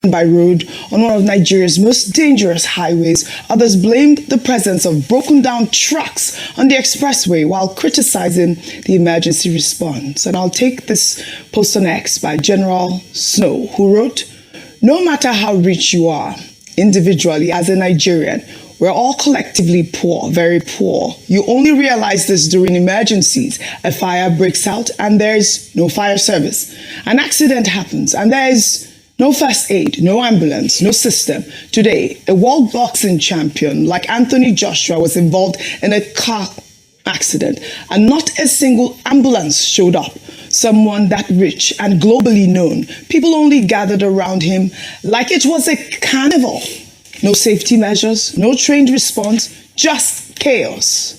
by road on one of Nigeria's most dangerous highways. Others blamed the presence of broken down trucks on the expressway while criticizing the emergency response. And I'll take this post on X by General Snow, who wrote, "No matter how rich you are, individually as a Nigerian, we're all collectively poor, very poor. You only realize this during emergencies. A fire breaks out and there's no fire service. An accident happens and there's no first aid, no ambulance, no system. Today, a world boxing champion like Anthony Joshua was involved in a car accident and not a single ambulance showed up. Someone that rich and globally known, people only gathered around him like it was a carnival. No safety measures, no trained response, just chaos.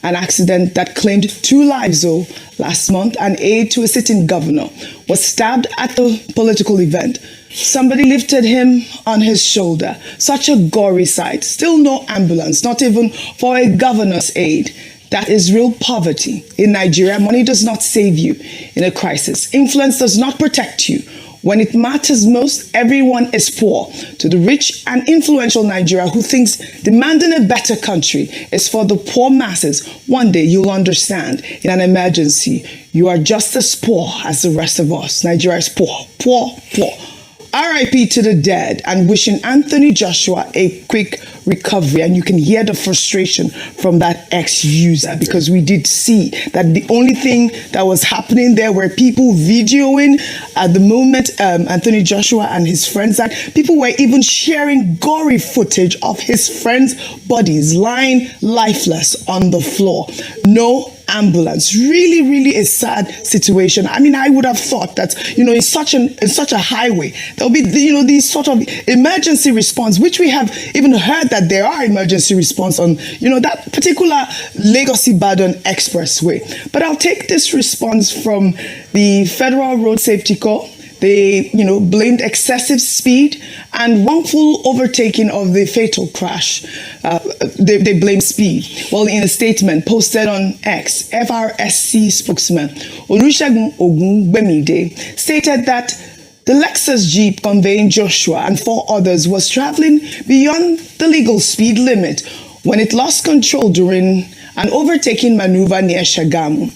An accident that claimed 2 lives, though. Last month, an aide to a sitting governor was stabbed at the political event. Somebody lifted him on his shoulder. Such a gory sight. Still no ambulance, not even for a governor's aide. That is real poverty. In Nigeria, money does not save you in a crisis. Influence does not protect you. When it matters most, everyone is poor. To the rich and influential Nigeria who thinks demanding a better country is for the poor masses, one day you'll understand. In an emergency, you are just as poor as the rest of us. Nigeria is poor, poor, poor. RIP to the dead, and wishing Anthony Joshua a quick recovery. And you can hear the frustration from that ex-user, because we did see that the only thing that was happening there were people videoing at the moment, Anthony Joshua and his friends, that people were even sharing gory footage of his friends' bodies lying lifeless on the floor. No ambulance. Really, really a sad situation. I mean, I would have thought that, in such a highway, there'll be, these sort of emergency response, which we have even heard that there are emergency response on, that particular Lagos-Ibadan expressway. But I'll take this response from the Federal Road Safety Corps. They, blamed excessive speed and wrongful overtaking of the fatal crash. They blamed speed. Well, in a statement posted on X, FRSC spokesman Ogun stated that the Lexus Jeep conveying Joshua and 4 others was traveling beyond the legal speed limit when it lost control during an overtaking maneuver near Shagamu.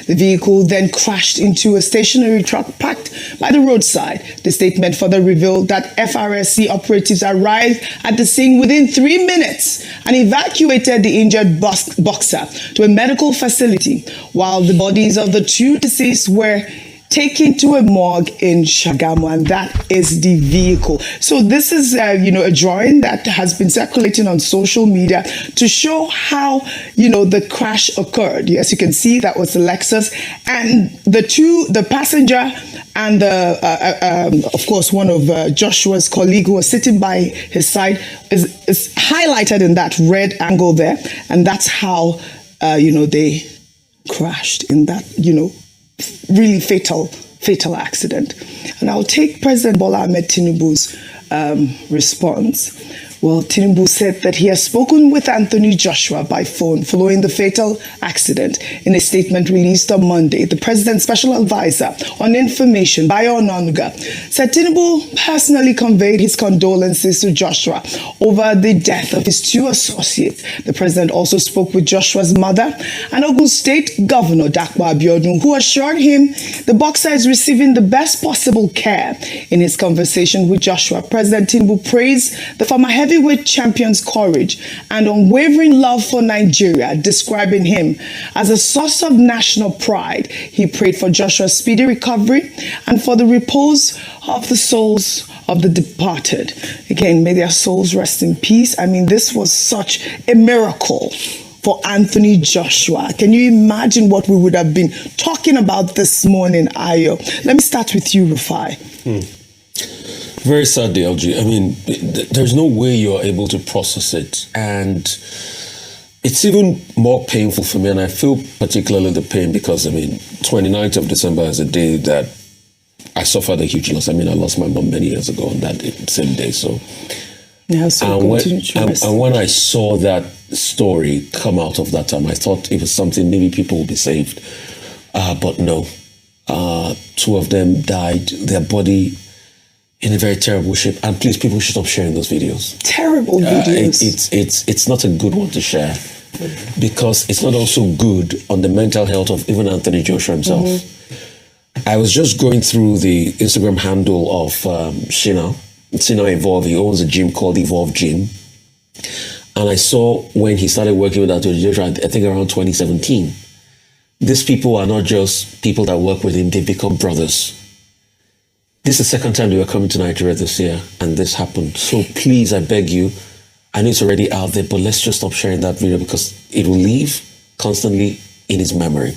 The vehicle then crashed into a stationary truck parked by the roadside. The statement further revealed that FRSC operatives arrived at the scene within 3 minutes and evacuated the injured boxer to a medical facility, while the bodies of the 2 deceased were taken to a morgue in Shagamu, and that is the vehicle. So this is, a drawing that has been circulating on social media to show how, the crash occurred. Yes, you can see that was the Lexus, and the passenger and of course, one of Joshua's colleague who was sitting by his side is highlighted in that red angle there, and that's how, they crashed in that, really fatal accident. And I'll take President Bola Ahmed Tinubu's response. Well, Tinubu said that he has spoken with Anthony Joshua by phone following the fatal accident. In a statement released on Monday, the president's special advisor on information, Bayo Onanuga, said Tinubu personally conveyed his condolences to Joshua over the death of his 2 associates. The president also spoke with Joshua's mother and Ogun State Governor Dakwa Abiodun, who assured him the boxer is receiving the best possible care. In his conversation with Joshua, President Tinubu praised the former heavyweight champion's courage and unwavering love for Nigeria, describing him as a source of national pride. He prayed for Joshua's speedy recovery and for the repose of the souls of the departed. Again, may their souls rest in peace. I mean, this was such a miracle for Anthony Joshua. Can you imagine what we would have been talking about this morning, Ayo? Let me start with you, Rufai. Very sad, DLG. I mean, there's no way you're able to process it. And it's even more painful for me. And I feel particularly the pain because, 29th of December is a day that I suffered a huge loss. I lost my mom many years ago on that same day. So, and when I saw that story come out of that time, I thought it was something maybe people would be saved. But no, 2 of them died. Their body in a very terrible shape. And please, people should stop sharing those videos. Terrible videos. It's not a good one to share because it's not also good on the mental health of even Anthony Joshua himself. I was just going through the Instagram handle of Shina Evolve. He owns a gym called Evolve Gym. And I saw when he started working with Anthony Joshua, I think around 2017. These people are not just people that work with him, they've become brothers. This is the second time they were coming to Nigeria this year, and this happened. So please, I beg you, I know it's already out there, but let's just stop sharing that video because it will live constantly in his memory.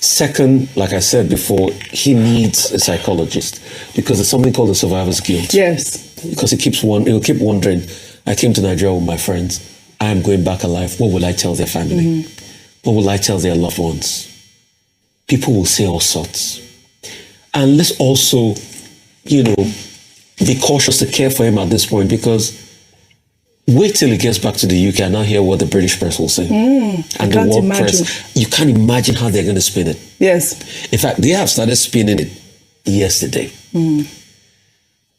Second, like I said before, he needs a psychologist because there's something called the survivor's guilt. Yes. Because he'll keep wondering, I came to Nigeria with my friends, I am going back alive. What will I tell their family? What will I tell their loved ones? People will say all sorts. And let's also, be cautious to care for him at this point because wait till he gets back to the UK and now hear what the British press will say. And the world press. You can't imagine how they're going to spin it. Yes. In fact, they have started spinning it yesterday.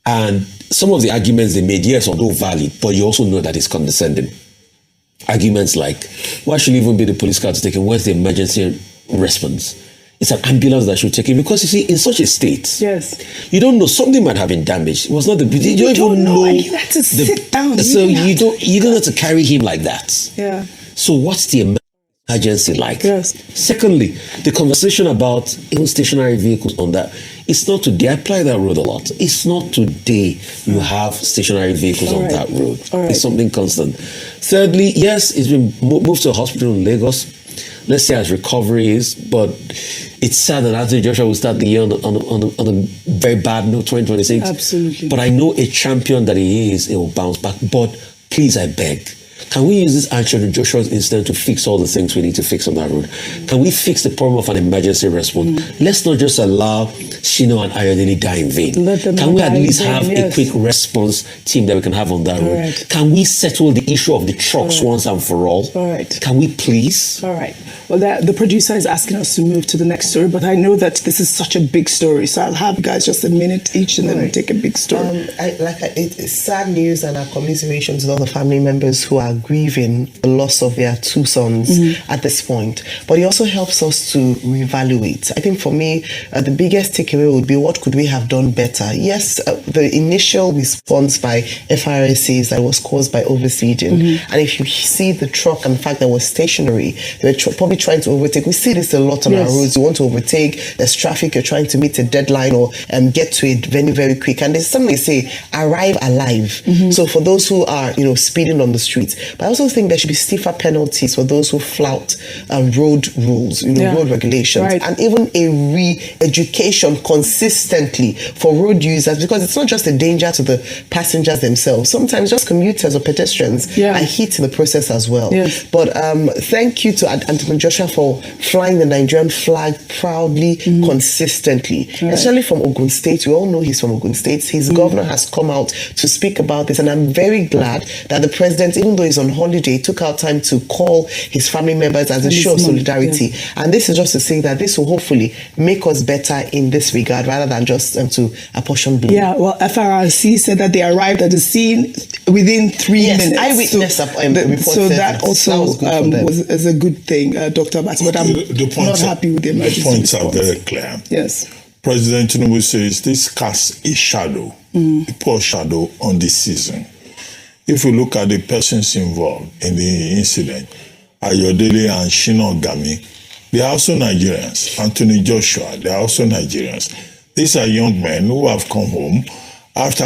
And some of the arguments they made, yes, although valid, but you also know that it's condescending. Arguments like, why should even be the police car to take him? Where's the emergency response? It's an ambulance that should take him. Because you see, in such a state, yes, you don't know, something might have been damaged. It was not you don't even know. You have to sit down. So you don't have to carry him like that. Yeah. So what's the emergency like? Yes. Secondly, the conversation about even stationary vehicles on that, it's not today. I apply that road a lot. It's not today you have stationary vehicles on that road. It's something constant. Thirdly, yes, it's been moved to a hospital in Lagos. Let's see how his recovery is, but it's sad that Anthony Joshua will start the year on a very bad note, 2026. Absolutely. But I know a champion that he is, he will bounce back. But please, I beg, can we use this Anthony Joshua's incident to fix all the things we need to fix on that road? Can we fix the problem of an emergency response? Let's not just allow Shino and Ayodele die in vain. Can we at least have a quick response team that we can have on that road? Can we settle the issue of the trucks once and for all? Can we please? All right. Well, the producer is asking us to move to the next story, but I know that this is such a big story, so I'll have guys just a minute each and then we'll take a big story. It's sad news and our commiserations with all the family members who are grieving the loss of their two sons at this point. But it also helps us to reevaluate. I think for me, the biggest takeaway would be what could we have done better? Yes, the initial response by FRSC is that it was caused by overspeeding. And if you see the truck and the fact that it was stationary, they were probably trying to overtake. We see this a lot on our roads. You want to overtake, there's traffic, you're trying to meet a deadline or get to it very, very quick. And there's something they say, arrive alive. So for those who are, speeding on the streets. But I also think there should be stiffer penalties for those who flout road rules, road regulations. And even a re-education consistently for road users, because it's not just a danger to the passengers themselves. Sometimes just commuters or pedestrians are hit in the process as well. But thank you to Anthony Joshua for flying the Nigerian flag proudly, consistently, especially from Ogun State. We all know he's from Ogun State. His governor has come out to speak about this, and I'm very glad that the president, even though he's on holiday, took out time to call his family members as a show of solidarity. And this is just to say that this will hopefully make us better in this regard, rather than just to apportion blame. Yeah, well, FRSC said that they arrived at the scene within 3 minutes. Eyewitness report. So that also was a good thing, Dr. Abati, but I'm not happy with the emergency points response. are very clear. Yes. President Tinubu says this casts a shadow, a poor shadow on this season. If you look at the persons involved in the incident, Ayodele and Shino Gami, they are also Nigerians. Anthony Joshua, they are also Nigerians. These are young men who have come home after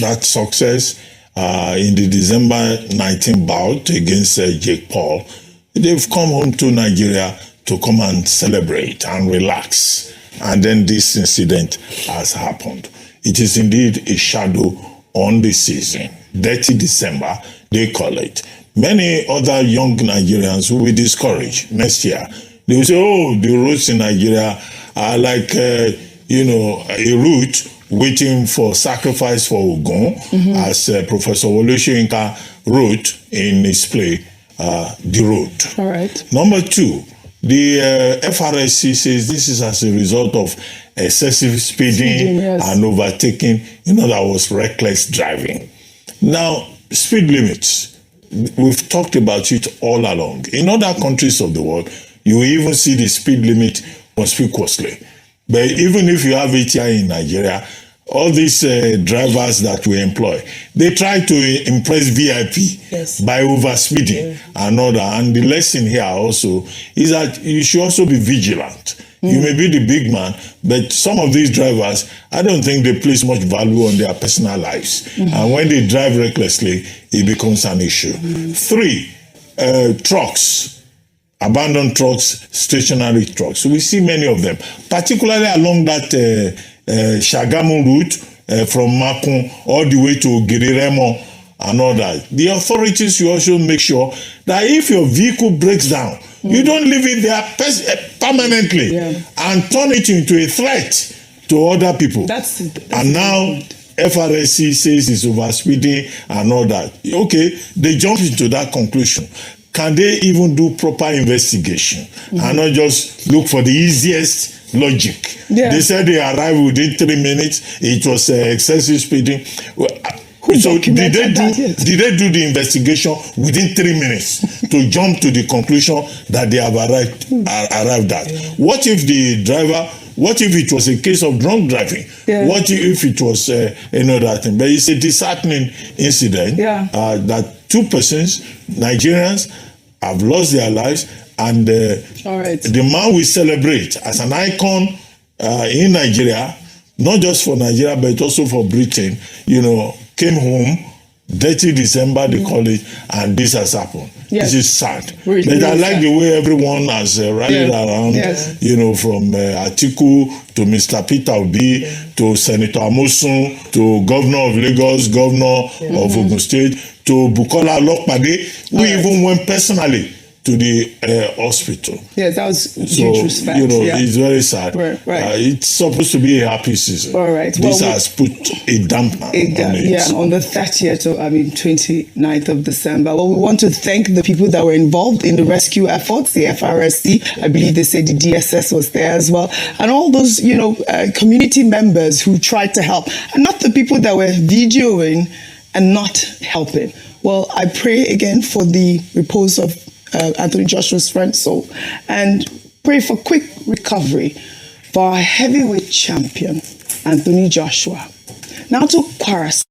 that success in the December 19 bout against Jake Paul. They've come home to Nigeria to come and celebrate and relax. And then this incident has happened. It is indeed a shadow on the season. Dirty December, they call it. Many other young Nigerians will be discouraged next year. They will say, oh, the roads in Nigeria are like, a route waiting for sacrifice for Ogun, as Professor Wole Soyinka wrote in his play, The Road. All right. Number two, The FRSC says this is as a result of excessive speeding yes. and overtaking. In other words, reckless driving. Now, speed limits. We've talked about it all along. In other countries of the world, you will even see the speed limit conspicuously. But even if you have it here in Nigeria, all these drivers that we employ, they try to impress VIP Yes. by overspeeding and all that. And the lesson here also is that you should also be vigilant. You may be the big man, but some of these drivers, I don't think they place much value on their personal lives. And when they drive recklessly, it becomes an issue. 3, trucks. Abandoned trucks, stationary trucks. We see many of them, particularly along that Shagamu route from Makun all the way to Giriremo and all that. The authorities should also make sure that if your vehicle breaks down, you don't leave it there permanently and turn it into a threat to other people. That's and now FRSC says it's overspeeding and all that. Okay, they jump into that conclusion. Can they even do proper investigation and not just look for the easiest logic? Yeah. They said they arrived within 3 minutes. It was excessive speeding. So did they do the investigation within 3 minutes to jump to the conclusion that they have arrived at? What if the driver? What if it was a case of drunk driving? Yeah. What if it was another thing? But it's a disheartening incident that 2 persons, Nigerians, have lost their lives, and the man we celebrate as an icon in Nigeria, not just for Nigeria but also for Britain, came home, 30 December they call it, and this has happened. This is sad. Really, but I like sad. the way everyone has rallied around, from Atiku to Mr. Peter Obi to Senator Amosun to Governor of Lagos, Governor of Ogun State to Bukola Olopade, who even went personally to the hospital. Yes, that was huge respect. It's very sad. Right. It's supposed to be a happy season. All right. This has put a damper on it. Yeah, on the 30th, 29th of December. Well, we want to thank the people that were involved in the rescue efforts, the FRSC. I believe they said the DSS was there as well. And all those, community members who tried to help. And not the people that were videoing and not helping. Well, I pray again for the repose of Anthony Joshua's friend soul, and pray for quick recovery for our heavyweight champion, Anthony Joshua. Now to Kwara